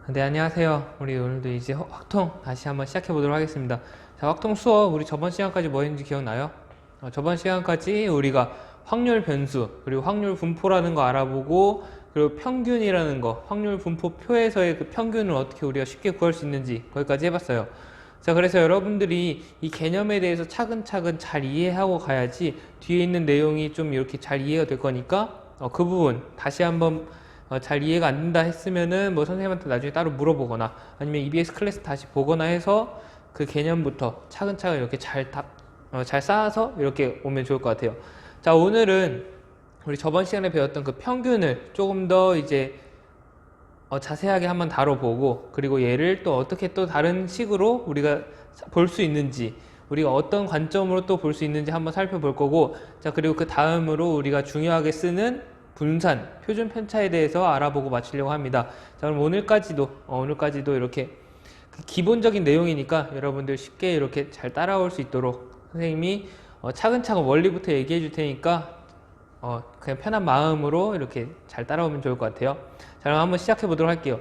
네, 안녕하세요. 우리 오늘도 이제 확통 다시 한번 시작해 보도록 하겠습니다. 자, 확통 수업 우리 저번 시간까지 뭐 했는지 기억나요? 저번 시간까지 우리가 확률 변수, 그리고 확률 분포라는 거 알아보고, 그리고 평균이라는 거, 확률 분포표에서의 그 평균을 어떻게 우리가 쉽게 구할 수 있는지 거기까지 해봤어요. 자, 그래서 여러분들이 이 개념에 대해서 차근차근 잘 이해하고 가야지 뒤에 있는 내용이 좀 이렇게 잘 이해가 될 거니까 그 부분 다시 한번 잘 이해가 안 된다 했으면은 뭐 선생님한테 나중에 따로 물어보거나 아니면 EBS 클래스 다시 보거나 해서 그 개념부터 차근차근 이렇게 잘 쌓아서 이렇게 오면 좋을 것 같아요. 자, 오늘은 우리 저번 시간에 배웠던 그 평균을 조금 더 이제 자세하게 한번 다뤄보고, 그리고 얘를 또 어떻게 또 다른 식으로 우리가 볼 수 있는지, 우리가 어떤 관점으로 또 볼 수 있는지 한번 살펴볼 거고, 자, 그리고 그 다음으로 우리가 중요하게 쓰는 분산, 표준 편차에 대해서 알아보고 마치려고 합니다. 자, 그럼 오늘까지도 이렇게 기본적인 내용이니까 여러분들 쉽게 이렇게 잘 따라올 수 있도록 선생님이 차근차근 원리부터 얘기해 줄 테니까 그냥 편한 마음으로 이렇게 잘 따라오면 좋을 것 같아요. 자, 그럼 한번 시작해 보도록 할게요.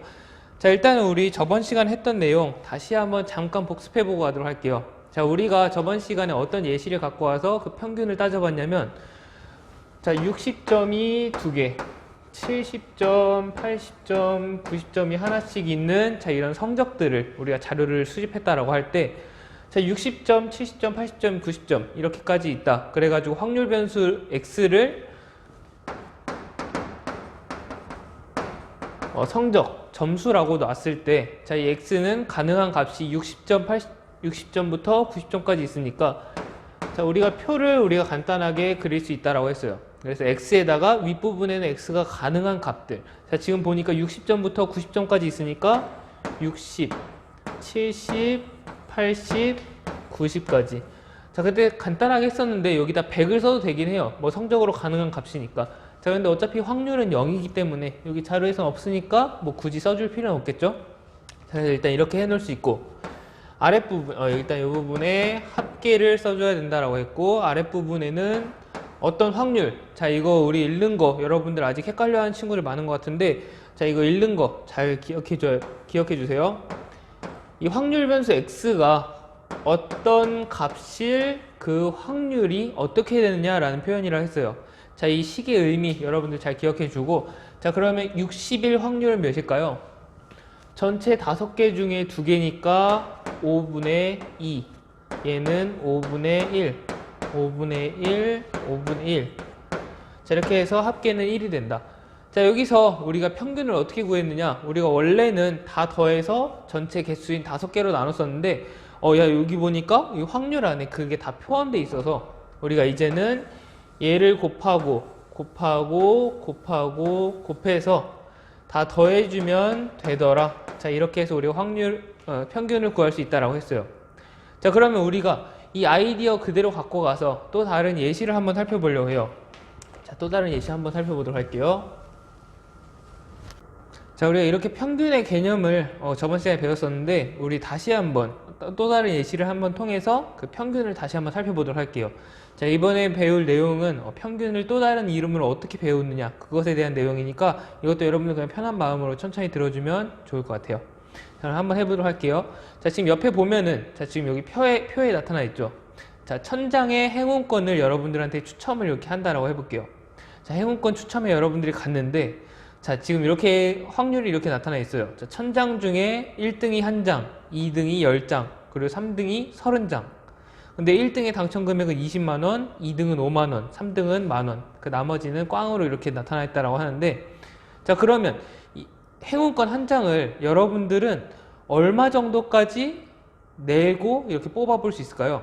자, 일단은 우리 저번 시간에 했던 내용 다시 한번 잠깐 복습해 보고 가도록 할게요. 자, 우리가 저번 시간에 어떤 예시를 갖고 와서 그 평균을 따져봤냐면, 자, 60점이 두 개, 70점, 80점, 90점이 하나씩 있는 자, 이런 성적들을 우리가 자료를 수집했다라고 할 때, 자, 60점, 70점, 80점, 90점 이렇게까지 있다. 그래가지고 확률 변수 x를 성적, 점수라고 놨을 때, 자, 이 x는 가능한 값이 60점부터 90점까지 있으니까, 자, 우리가 간단하게 그릴 수 있다라고 했어요. 그래서 x에다가 윗부분에는 x가 가능한 값들. 자, 지금 보니까 60점부터 90점까지 있으니까 60, 70, 80, 90까지. 자, 그때 간단하게 했었는데 여기다 100을 써도 되긴 해요. 뭐 성적으로 가능한 값이니까. 자, 근데 어차피 확률은 0이기 때문에 여기 자료에선 없으니까 뭐 굳이 써줄 필요는 없겠죠? 자, 그래서 일단 이렇게 해놓을 수 있고, 아랫부분, 일단 이 부분에 합계를 써줘야 된다라고 했고, 아랫부분에는 어떤 확률, 자, 이거 우리 읽는 거 여러분들 아직 헷갈려하는 친구들 많은 것 같은데, 자, 이거 읽는 거 잘 기억해 주세요. 이 확률 변수 x가 어떤 값일 그 확률이 어떻게 되느냐라는 표현이라 했어요. 자, 이 식의 의미 여러분들 잘 기억해 주고, 자, 그러면 60일 확률은 몇일까요? 전체 5개 중에 2개니까 5분의 2, 얘는 5분의 1, 5분의 1, 5분의 1. 자, 이렇게 해서 합계는 1이 된다. 자, 여기서 우리가 평균을 어떻게 구했느냐? 우리가 원래는 다 더해서 전체 개수인 5개로 나눴었는데, 야, 여기 보니까 이 확률 안에 그게 다 포함되어 있어서 우리가 이제는 얘를 곱해서 다 더해주면 되더라. 자, 이렇게 해서 우리가 평균을 구할 수 있다라고 했어요. 자, 그러면 우리가 이 아이디어 그대로 갖고 가서 또 다른 예시를 한번 살펴보려고 해요. 자, 또 다른 예시 한번 살펴보도록 할게요. 자, 우리가 이렇게 평균의 개념을 저번 시간에 배웠었는데, 우리 다시 한번 또 다른 예시를 한번 통해서 그 평균을 다시 한번 살펴보도록 할게요. 자, 이번에 배울 내용은 평균을 또 다른 이름으로 어떻게 배우느냐, 그것에 대한 내용이니까 이것도 여러분들 그냥 편한 마음으로 천천히 들어주면 좋을 것 같아요. 자, 한번 해보도록 할게요. 자, 지금 옆에 보면은, 자, 지금 여기 표에 나타나 있죠. 자, 천장의 행운권을 여러분들한테 추첨을 이렇게 한다라고 해볼게요. 자, 행운권 추첨에 여러분들이 갔는데, 자, 지금 이렇게 확률이 이렇게 나타나 있어요. 자, 1000장 중에 1등이 1장, 2등이 10장, 그리고 3등이 30장. 근데 1등의 당첨 금액은 20만원, 2등은 5만원, 3등은 만원. 그 나머지는 꽝으로 이렇게 나타나 있다라고 하는데, 자, 그러면 이 행운권 한 장을 여러분들은 얼마 정도까지 내고 이렇게 뽑아볼 수 있을까요?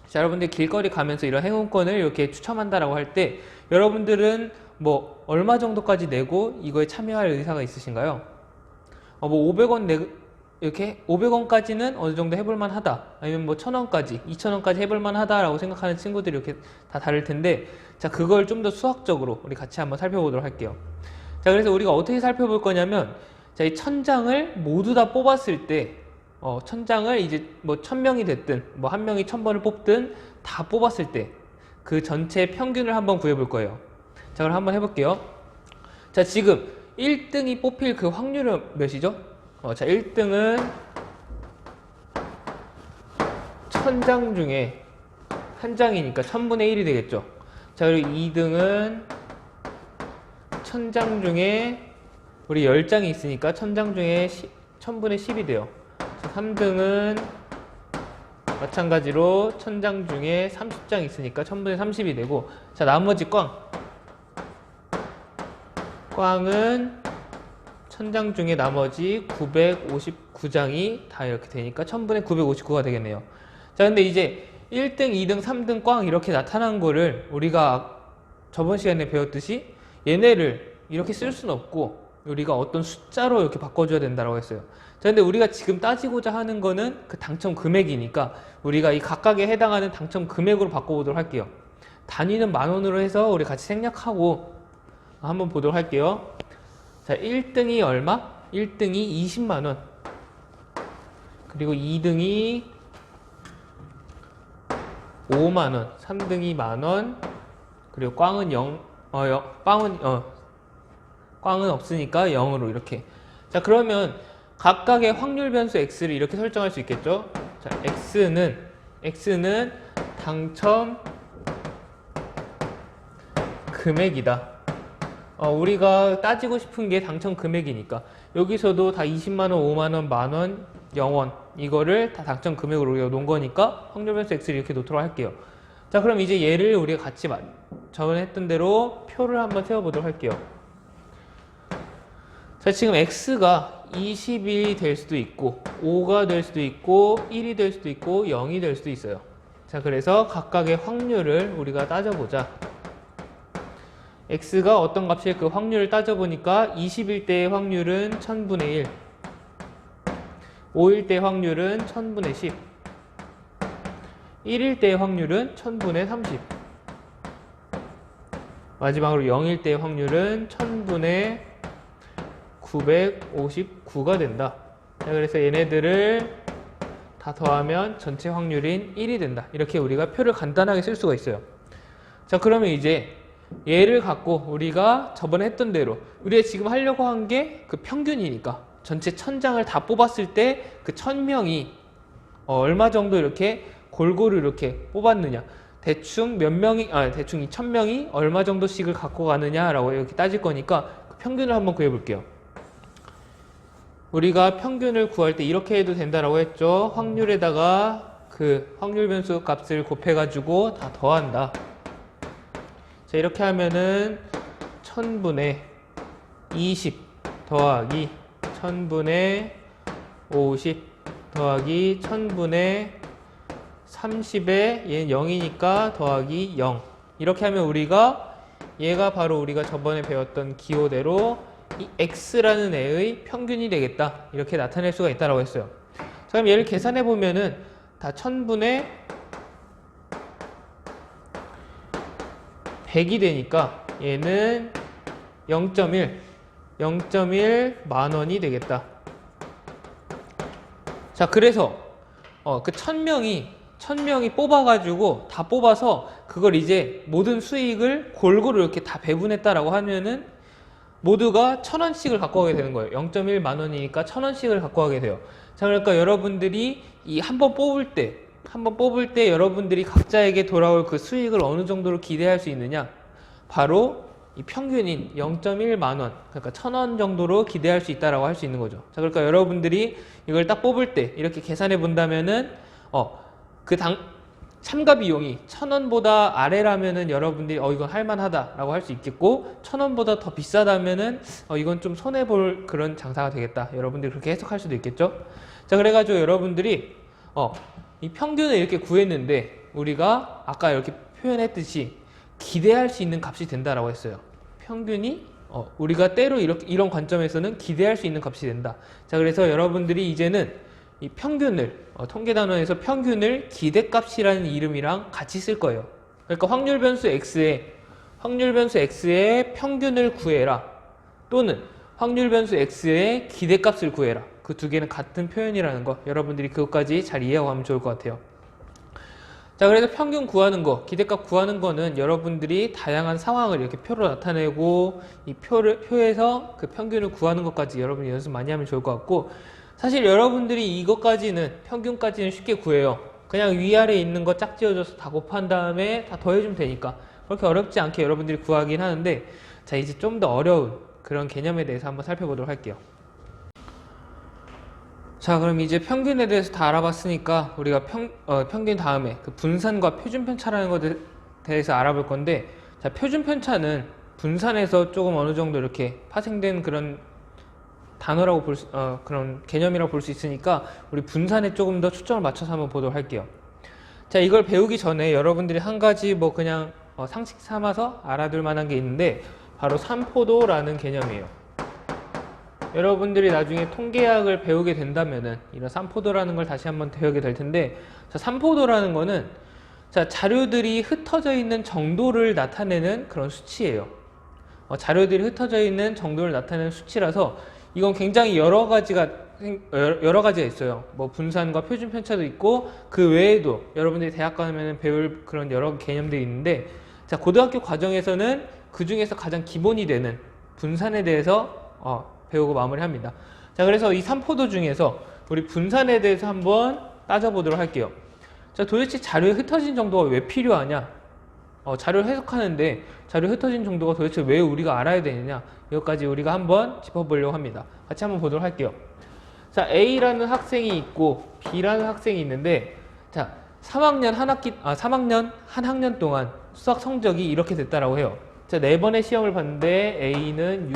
자, 여러분들 길거리 가면서 이런 행운권을 이렇게 추첨한다라고 할 때 여러분들은 뭐 얼마 정도까지 내고 이거에 참여할 의사가 있으신가요? 뭐 500원 이렇게 500원까지는 어느 정도 해볼만 하다, 아니면 뭐 1000원까지, 2000원까지 해볼만 하다라고 생각하는 친구들이 이렇게 다 다를 텐데, 자, 그걸 좀 더 수학적으로 우리 같이 한번 살펴보도록 할게요. 자, 그래서 우리가 어떻게 살펴볼 거냐면, 자, 이 1000장을 모두 다 뽑았을 때, 1000장을 이제 뭐 1000명이 됐든 뭐 한 명이 1000번을 뽑든 다 뽑았을 때 그 전체 평균을 한번 구해볼 거예요. 자, 그럼 한번 해볼게요. 자, 지금 1등이 뽑힐 그 확률은 몇이죠? 자, 1등은 1000장 중에 한 장이니까 1000분의 1이 되겠죠. 자, 그리고 2등은 1000장 중에 우리 10장이 있으니까 1000장 중에 1000분의 10이 돼요. 자, 3등은 마찬가지로 1000장 중에 30장 있으니까 1000분의 30이 되고, 자, 나머지 꽝은 1000장 중에 나머지 959장이 다 이렇게 되니까 1000분의 959가 되겠네요. 자, 근데 이제 1등, 2등, 3등 꽝 이렇게 나타난 거를 우리가 저번 시간에 배웠듯이 얘네를 이렇게 쓸 수는 없고 우리가 어떤 숫자로 이렇게 바꿔줘야 된다고 했어요. 자, 근데 우리가 지금 따지고자 하는 거는 그 당첨 금액이니까 우리가 이 각각에 해당하는 당첨 금액으로 바꿔보도록 할게요. 단위는 10,000원으로 해서 우리 같이 생략하고 한번 보도록 할게요. 자, 1등이 얼마? 1등이 20만원. 그리고 2등이 5만원. 3등이 만원. 그리고 꽝은 꽝은 없으니까 0으로 이렇게. 자, 그러면 각각의 확률 변수 x를 이렇게 설정할 수 있겠죠? 자, x는 당첨 금액이다. 우리가 따지고 싶은 게 당첨 금액이니까 여기서도 다 20만원, 5만원, 만원, 0원 이거를 다 당첨 금액으로 우리가 놓은 거니까 확률 변수 x를 이렇게 놓도록 할게요. 자, 그럼 이제 얘를 우리가 같이 저번에 했던 대로 표를 한번 세워보도록 할게요. 자, 지금 x가 20이 될 수도 있고 5가 될 수도 있고 1이 될 수도 있고 0이 될 수도 있어요. 자, 그래서 각각의 확률을 우리가 따져보자. x가 어떤 값일 그 확률을 따져보니까 20일 때의 확률은 1000분의 1, 5일 때의 확률은 1000분의 10, 1일 때의 확률은 1000분의 30, 마지막으로 0일 때의 확률은 1000분의 959가 된다. 자, 그래서 얘네들을 다 더하면 전체 확률인 1이 된다. 이렇게 우리가 표를 간단하게 쓸 수가 있어요. 자, 그러면 이제 얘를 갖고 우리가 저번에 했던 대로 우리가 지금 하려고 한 게 그 평균이니까 전체 1000장을 다 뽑았을 때 그 1000명이 얼마 정도 이렇게 골고루 이렇게 뽑았느냐, 대충 몇 명이 대충 이 1000명이 얼마 정도씩을 갖고 가느냐라고 이렇게 따질 거니까 그 평균을 한번 구해 볼게요. 우리가 평균을 구할 때 이렇게 해도 된다라고 했죠. 확률에다가 그 확률 변수 값을 곱해 가지고 다 더한다. 자, 이렇게 하면은 1000분의 20 더하기 1000분의 50 더하기 1000분의 30에 얘는 0이니까 더하기 0. 이렇게 하면 우리가 얘가 바로 우리가 저번에 배웠던 기호대로 이 x라는 애의 평균이 되겠다. 이렇게 나타낼 수가 있다고 했어요. 자, 그럼 얘를 계산해 보면은 다 1000분의 100이 되니까 얘는 0.1 만원이 되겠다. 자, 그래서 그 1000명이 뽑아가지고 다 뽑아서 그걸 이제 모든 수익을 골고루 이렇게 다 배분했다라고 하면은 모두가 1000원씩을 갖고 가게 되는 거예요. 0.1 만원이니까 1000원씩을 갖고 가게 돼요. 자, 그러니까 여러분들이 이 한 번 뽑을 때 여러분들이 각자에게 돌아올 그 수익을 어느 정도로 기대할 수 있느냐? 바로 이 평균인 0.1 만원, 그러니까 1000원 정도로 기대할 수 있다라고 할 수 있는 거죠. 자, 그러니까 여러분들이 이걸 딱 뽑을 때 이렇게 계산해 본다면은 참가 비용이 1000원보다 아래라면은 여러분들이 이건 할만하다라고 할 수 있겠고 1000원보다 더 비싸다면은 이건 좀 손해 볼 그런 장사가 되겠다. 여러분들이 그렇게 해석할 수도 있겠죠. 자, 그래가지고 여러분들이 이 평균을 이렇게 구했는데 우리가 아까 이렇게 표현했듯이 기대할 수 있는 값이 된다라고 했어요. 평균이 우리가 때로 이런 관점에서는 기대할 수 있는 값이 된다. 자, 그래서 여러분들이 이제는 이 평균을 통계 단원에서 평균을 기대값이라는 이름이랑 같이 쓸 거예요. 그러니까 확률 변수 x의 평균을 구해라, 또는 확률 변수 x의 기대값을 구해라. 그 두 개는 같은 표현이라는 거 여러분들이 그것까지 잘 이해하고 가면 좋을 것 같아요. 자, 그래서 평균 구하는 거, 기대값 구하는 거는 여러분들이 다양한 상황을 이렇게 표로 나타내고 이 표에서 그 평균을 구하는 것까지 여러분이 연습 많이 하면 좋을 것 같고, 사실 여러분들이 이것까지는 평균까지는 쉽게 구해요. 그냥 위아래 있는 거 짝지어줘서 다 곱한 다음에 다 더해주면 되니까 그렇게 어렵지 않게 여러분들이 구하긴 하는데, 자, 이제 좀 더 어려운 그런 개념에 대해서 한번 살펴보도록 할게요. 자, 그럼 이제 평균에 대해서 다 알아봤으니까 우리가 평균 다음에 그 분산과 표준편차라는 것에 대해서 알아볼 건데, 자, 표준편차는 분산에서 조금 어느 정도 이렇게 파생된 그런 단어라고 그런 개념이라고 볼 수 있으니까 우리 분산에 조금 더 초점을 맞춰서 한번 보도록 할게요. 자, 이걸 배우기 전에 여러분들이 한 가지 뭐 그냥 상식 삼아서 알아둘 만한 게 있는데, 바로 산포도라는 개념이에요. 여러분들이 나중에 통계학을 배우게 된다면은 이런 산포도라는 걸 다시 한번 배우게 될 텐데, 자, 산포도라는 거는 자, 자료들이 흩어져 있는 정도를 나타내는 그런 수치예요. 자료들이 흩어져 있는 정도를 나타내는 수치라서 이건 굉장히 여러 가지가 있어요. 뭐 분산과 표준 편차도 있고, 그 외에도 여러분들이 대학 가면 배울 그런 여러 개념들이 있는데, 자, 고등학교 과정에서는 그 중에서 가장 기본이 되는 분산에 대해서 배우고 마무리합니다. 자, 그래서 이 산포도 중에서 우리 분산에 대해서 한번 따져보도록 할게요. 자, 도대체 자료에 흩어진 정도가 왜 필요하냐? 자료를 해석하는데 자료 흩어진 정도가 도대체 왜 우리가 알아야 되느냐? 이것까지 우리가 한번 짚어보려고 합니다. 같이 한번 보도록 할게요. 자, A라는 학생이 있고 B라는 학생이 있는데, 자, 3학년 한 학년 동안 수학 성적이 이렇게 됐다라고 해요. 자, 4번의 시험을 봤는데 A는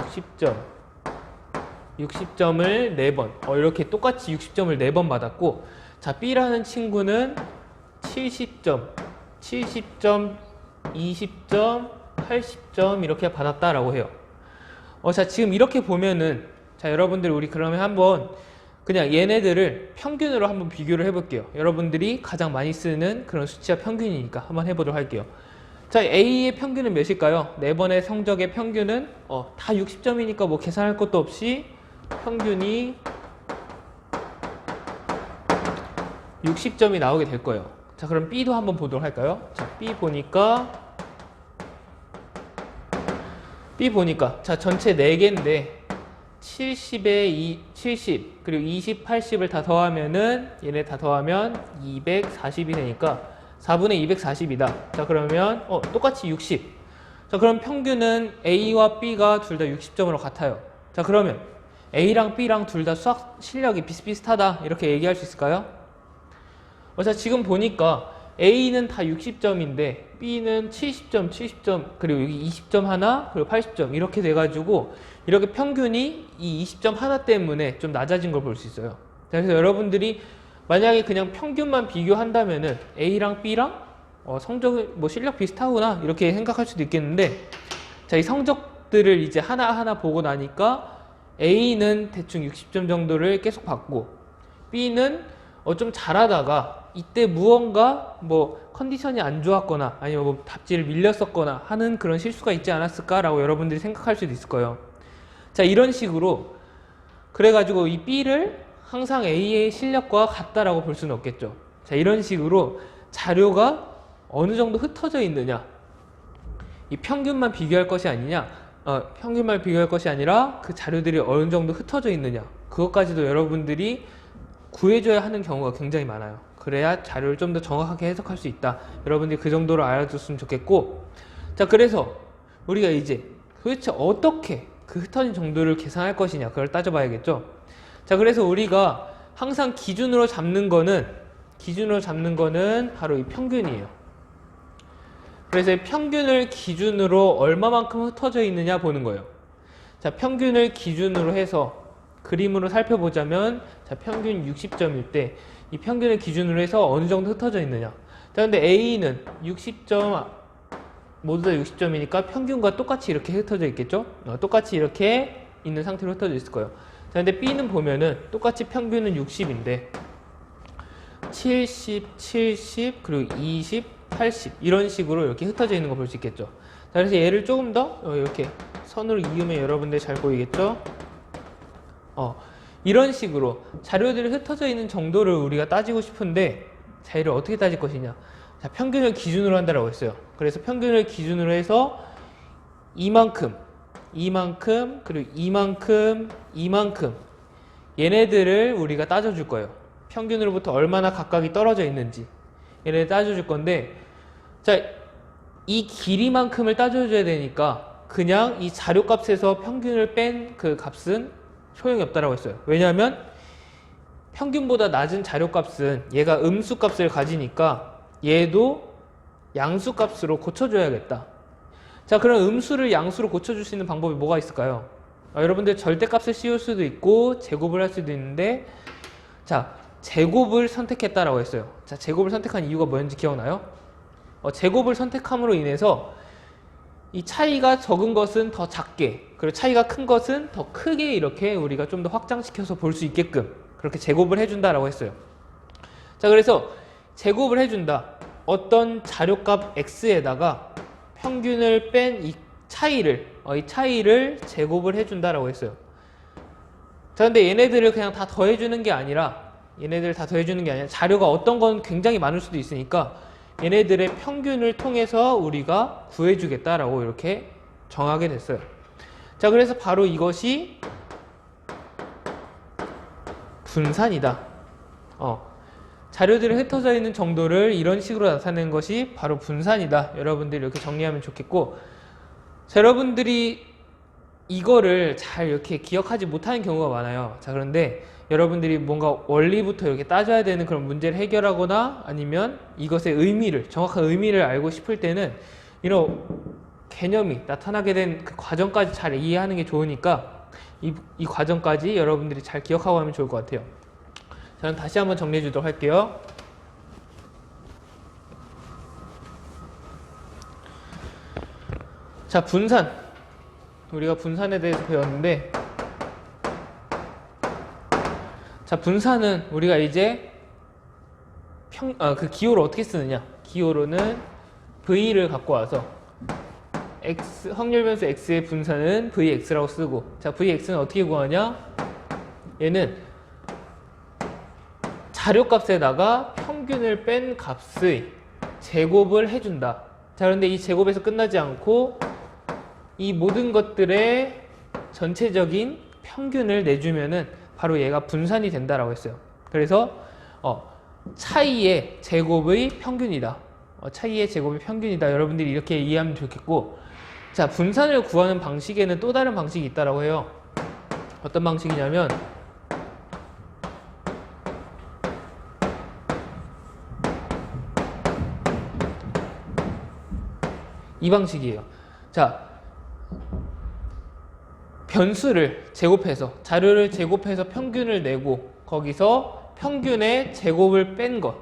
60점을 4번, 이렇게 똑같이 60점을 4번 받았고, 자, B라는 친구는 70점, 20점, 80점 이렇게 받았다라고 해요. 자, 지금 이렇게 보면은, 자, 여러분들 우리 그러면 한번 그냥 얘네들을 평균으로 한번 비교를 해볼게요. 여러분들이 가장 많이 쓰는 그런 수치가 평균이니까 한번 해보도록 할게요. 자, A의 평균은 몇일까요? 4번의 성적의 평균은 다 60점이니까 뭐 계산할 것도 없이 평균이 60점이 나오게 될 거예요. 자, 그럼 B도 한번 보도록 할까요? 자, B 보니까 자, 전체 4개인데 70에 70 그리고 20, 80을 다 더하면은 얘네 다 더하면 240이 되니까 4분의 240이다. 자, 그러면 똑같이 60. 자, 그럼 평균은 A와 B가 둘 다 60점으로 같아요. 자, 그러면 A랑 B랑 둘 다 수학 실력이 비슷비슷하다 이렇게 얘기할 수 있을까요? 자, 지금 보니까 A는 다 60점인데 B는 70점, 그리고 여기 20점 하나, 그리고 80점 이렇게 돼가지고 이렇게 평균이 이 20점 하나 때문에 좀 낮아진 걸 볼 수 있어요. 자, 그래서 여러분들이 만약에 그냥 평균만 비교한다면은 A랑 B랑 성적 뭐 실력 비슷하구나 이렇게 생각할 수도 있겠는데, 자, 이 성적들을 이제 하나하나 보고 나니까 A는 대충 60점 정도를 계속 받고, B는 좀 잘하다가 이때 무언가 뭐 컨디션이 안 좋았거나 아니면 뭐 답지를 밀렸었거나 하는 그런 실수가 있지 않았을까라고 여러분들이 생각할 수도 있을 거예요. 자, 이런 식으로 그래가지고 이 B를 항상 A의 실력과 같다라고 볼 수는 없겠죠. 자, 이런 식으로 자료가 어느 정도 흩어져 있느냐, 이 평균만 비교할 것이 아니냐, 평균만 비교할 것이 아니라 그 자료들이 어느 정도 흩어져 있느냐, 그것까지도 여러분들이 구해줘야 하는 경우가 굉장히 많아요. 그래야 자료를 좀 더 정확하게 해석할 수 있다. 여러분들이 그 정도로 알아줬으면 좋겠고, 자, 그래서 우리가 이제 도대체 어떻게 그 흩어진 정도를 계산할 것이냐, 그걸 따져봐야겠죠. 자, 그래서 우리가 항상 기준으로 잡는 거는 바로 이 평균이에요. 그래서 이 평균을 기준으로 얼마만큼 흩어져 있느냐 보는 거예요. 자, 평균을 기준으로 해서 그림으로 살펴보자면, 자, 평균 60점일 때 이 평균을 기준으로 해서 어느 정도 흩어져 있느냐. 자, 근데 A는 60점, 모두 다 60점이니까 평균과 똑같이 이렇게 흩어져 있겠죠? 똑같이 이렇게 있는 상태로 흩어져 있을 거예요. 자, 근데 B는 보면은 똑같이 평균은 60인데 70, 그리고 20, 80 이런 식으로 이렇게 흩어져 있는 거 볼 수 있겠죠. 자, 그래서 얘를 조금 더 이렇게 선으로 이으면 여러분들 잘 보이겠죠? 이런 식으로 자료들이 흩어져 있는 정도를 우리가 따지고 싶은데, 자, 얘를 어떻게 따질 것이냐. 자, 평균을 기준으로 한다라고 했어요. 그래서 평균을 기준으로 해서 이만큼, 그리고 이만큼 얘네들을 우리가 따져줄 거예요. 평균으로부터 얼마나 각각이 떨어져 있는지 얘네들 따져줄 건데, 자, 이 길이만큼을 따져줘야 되니까 그냥 이 자료값에서 평균을 뺀 그 값은 소용이 없다라고 했어요. 왜냐하면 평균보다 낮은 자료값은 얘가 음수값을 가지니까 얘도 양수값으로 고쳐줘야겠다. 자, 그럼 음수를 양수로 고쳐줄 수 있는 방법이 뭐가 있을까요? 여러분들 절대값을 씌울 수도 있고 제곱을 할 수도 있는데, 자, 제곱을 선택했다라고 했어요. 자, 제곱을 선택한 이유가 뭐였는지 기억나요? 제곱을 선택함으로 인해서 이 차이가 적은 것은 더 작게, 그리고 차이가 큰 것은 더 크게 이렇게 우리가 좀 더 확장시켜서 볼 수 있게끔 그렇게 제곱을 해준다라고 했어요. 자, 그래서 제곱을 해준다. 어떤 자료값 x에다가 평균을 뺀 이 차이를 제곱을 해준다라고 했어요. 자, 근데 얘네들을 그냥 다 더해주는 게 아니라, 자료가 어떤 건 굉장히 많을 수도 있으니까 얘네들의 평균을 통해서 우리가 구해주겠다라고 이렇게 정하게 됐어요. 자, 그래서 바로 이것이 분산이다. 자료들이 흩어져 있는 정도를 이런 식으로 나타내는 것이 바로 분산이다. 여러분들이 이렇게 정리하면 좋겠고, 자, 여러분들이 이거를 잘 이렇게 기억하지 못하는 경우가 많아요. 자, 그런데 여러분들이 뭔가 원리부터 이렇게 따져야 되는 그런 문제를 해결하거나 아니면 이것의 의미를, 정확한 의미를 알고 싶을 때는 이런 개념이 나타나게 된 그 과정까지 잘 이해하는 게 좋으니까 이 과정까지 여러분들이 잘 기억하고 하면 좋을 것 같아요. 저는 다시 한번 정리해 주도록 할게요. 자, 분산. 우리가 분산에 대해서 배웠는데, 자, 분산은 우리가 이제 그 기호를 어떻게 쓰느냐. 기호로는 V를 갖고 와서 확률 변수 X의 분산은 Vx라고 쓰고, 자, Vx는 어떻게 구하냐? 얘는 자료값에다가 평균을 뺀 값의 제곱을 해준다. 자, 그런데 이 제곱에서 끝나지 않고 이 모든 것들의 전체적인 평균을 내주면은 바로 얘가 분산이 된다라고 했어요. 그래서 차이의 제곱의 평균이다. 차이의 제곱의 평균이다. 여러분들이 이렇게 이해하면 좋겠고, 자, 분산을 구하는 방식에는 또 다른 방식이 있다라고 해요. 어떤 방식이냐면 이 방식이에요. 자, 변수를 제곱해서, 자료를 제곱해서 평균을 내고 거기서 평균의 제곱을 뺀 것,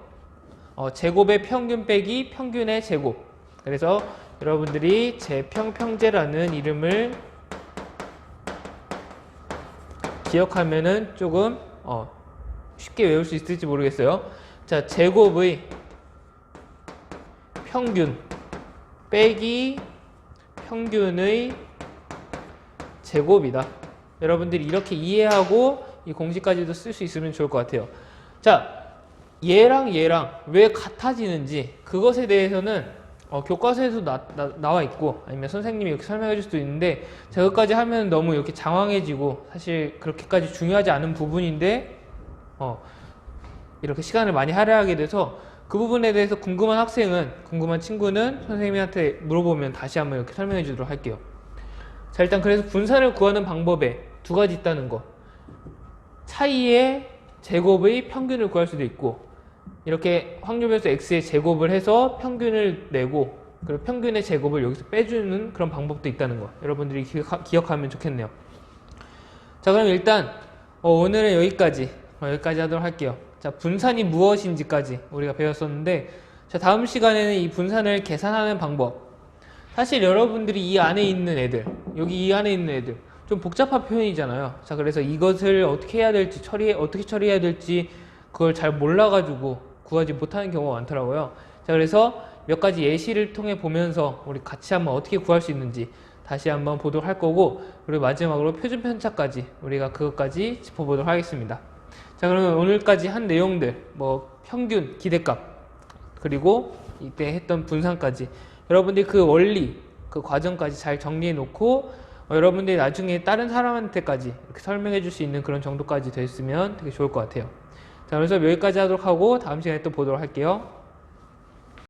제곱의 평균 빼기 평균의 제곱. 그래서 여러분들이 제평평제라는 이름을 기억하면은 조금 쉽게 외울 수 있을지 모르겠어요. 자, 제곱의 평균 빼기 평균의 제곱이다. 여러분들이 이렇게 이해하고 이 공식까지도 쓸 수 있으면 좋을 것 같아요. 자, 얘랑 왜 같아지는지 그것에 대해서는 교과서에도 나와 있고 아니면 선생님이 이렇게 설명해 줄 수도 있는데, 제가 그것까지 하면 너무 이렇게 장황해지고 사실 그렇게까지 중요하지 않은 부분인데 이렇게 시간을 많이 할애하게 돼서 그 부분에 대해서 궁금한 친구는 선생님한테 물어보면 다시 한번 이렇게 설명해 주도록 할게요. 자, 일단 그래서 분산을 구하는 방법에 두 가지 있다는 거. 차이의 제곱의 평균을 구할 수도 있고, 이렇게 확률변수 x의 제곱을 해서 평균을 내고 그리고 평균의 제곱을 여기서 빼주는 그런 방법도 있다는 거. 여러분들이 기억하면 좋겠네요. 자, 그럼 일단 오늘은 여기까지 하도록 할게요. 자, 분산이 무엇인지까지 우리가 배웠었는데, 자, 다음 시간에는 이 분산을 계산하는 방법. 사실 여러분들이 이 안에 있는 애들, 여기 이 안에 있는 애들 좀 복잡한 표현이잖아요. 자, 그래서 이것을 어떻게 해야 될지, 어떻게 처리해야 될지 그걸 잘 몰라가지고 구하지 못하는 경우가 많더라고요. 자, 그래서 몇 가지 예시를 통해 보면서 우리 같이 한번 어떻게 구할 수 있는지 다시 한번 보도록 할 거고, 그리고 마지막으로 표준 편차까지 우리가 그것까지 짚어보도록 하겠습니다. 자, 그러면 오늘까지 한 내용들, 평균, 기대값, 그리고 이때 했던 분산까지 여러분들이 그 원리, 그 과정까지 잘 정리해 놓고 여러분들이 나중에 다른 사람한테까지 이렇게 설명해 줄 수 있는 그런 정도까지 됐으면 되게 좋을 것 같아요. 자, 그래서 여기까지 하도록 하고 다음 시간에 또 보도록 할게요.